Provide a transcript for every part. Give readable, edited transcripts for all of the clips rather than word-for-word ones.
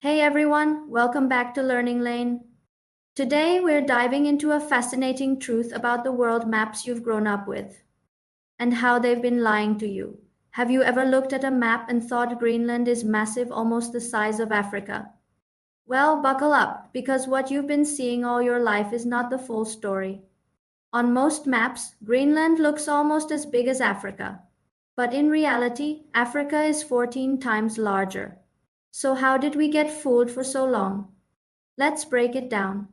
Hey everyone, welcome back to Learning Lane. Today we're diving into a fascinating truth about the world maps you've grown up with and how they've been lying to you. Have you ever looked at a map and thought Greenland is massive, almost the size of Africa? Well, buckle up, because what you've been seeing all your life is not the full story. On most maps, Greenland looks almost as big as Africa. But in reality, Africa is 14 times larger. So, how did we get fooled for so long? Let's break it down.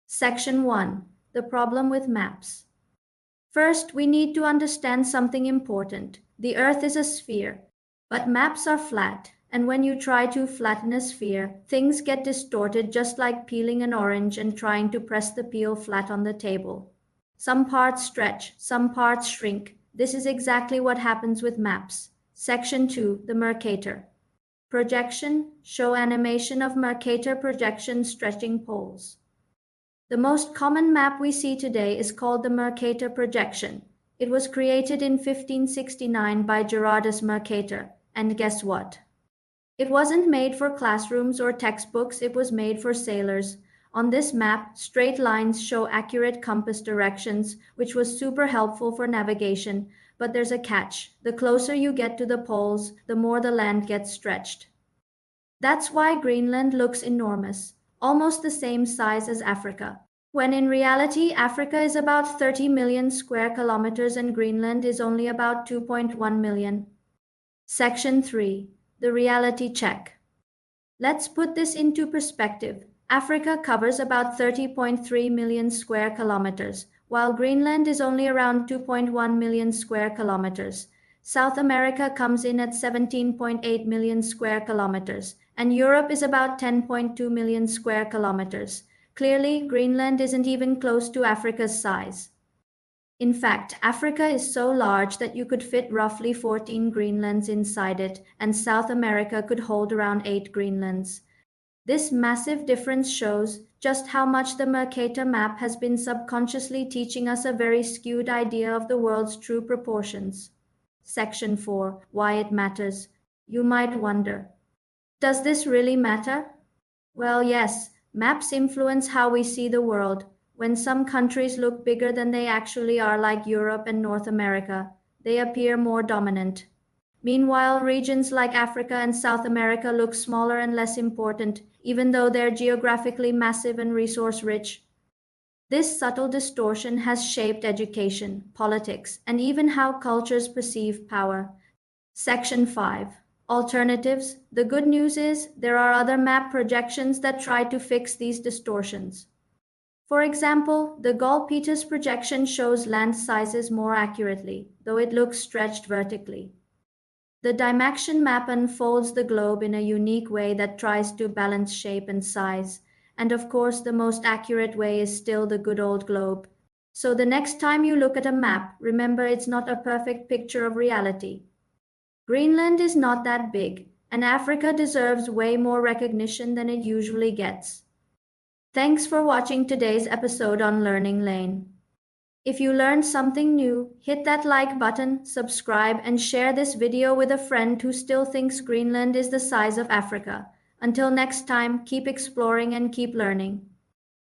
Section 1: The problem with maps. First, we need to understand something important. The Earth is a sphere, but maps are flat, and when you try to flatten a sphere, things get distorted just like peeling an orange and trying to press the peel flat on the table. Some parts stretch, some parts shrink. This is exactly what happens with maps. Section 2: The Mercator. Projection: show animation of Mercator projection stretching poles. The most common map we see today is called the Mercator projection. It was created in 1569 by Gerardus Mercator, and guess what? It wasn't made for classrooms or textbooks, it was made for sailors. On this map, straight lines show accurate compass directions, which was super helpful for navigation, but there's a catch. The closer you get to the poles, the more the land gets stretched. That's why Greenland looks enormous, almost the same size as Africa, when in reality Africa is about 30 million square kilometers and Greenland is only about 2.1 million. Section 3: The Reality Check. Let's put this into perspective. Africa covers about 30.3 million square kilometers, while Greenland is only around 2.1 million square kilometers. South America comes in at 17.8 million square kilometers, and Europe is about 10.2 million square kilometers. Clearly, Greenland isn't even close to Africa's size. In fact, Africa is so large that you could fit roughly 14 Greenlands inside it, and South America could hold around 8 Greenlands. This massive difference shows just how much the Mercator map has been subconsciously teaching us a very skewed idea of the world's true proportions. Section 4: Why it matters. You might wonder, does this really matter? Well, yes, maps influence how we see the world. When some countries look bigger than they actually are, like Europe and North America, they appear more dominant. Meanwhile, regions like Africa and South America look smaller and less important, even though they're geographically massive and resource-rich. This subtle distortion has shaped education, politics, and even how cultures perceive power. Section 5: Alternatives. The good news is there are other map projections that try to fix these distortions. For example, the Gaull-Peters projection shows land sizes more accurately, though it looks stretched vertically. The Dymaxion map unfolds the globe in a unique way that tries to balance shape and size. And of course, the most accurate way is still the good old globe. So the next time you look at a map, remember it's not a perfect picture of reality. Greenland is not that big, and Africa deserves way more recognition than it usually gets. Thanks for watching today's episode on Learning Lane. If you learned something new, hit that like button, subscribe, and share this video with a friend who still thinks Greenland is the size of Africa. Until next time, keep exploring and keep learning.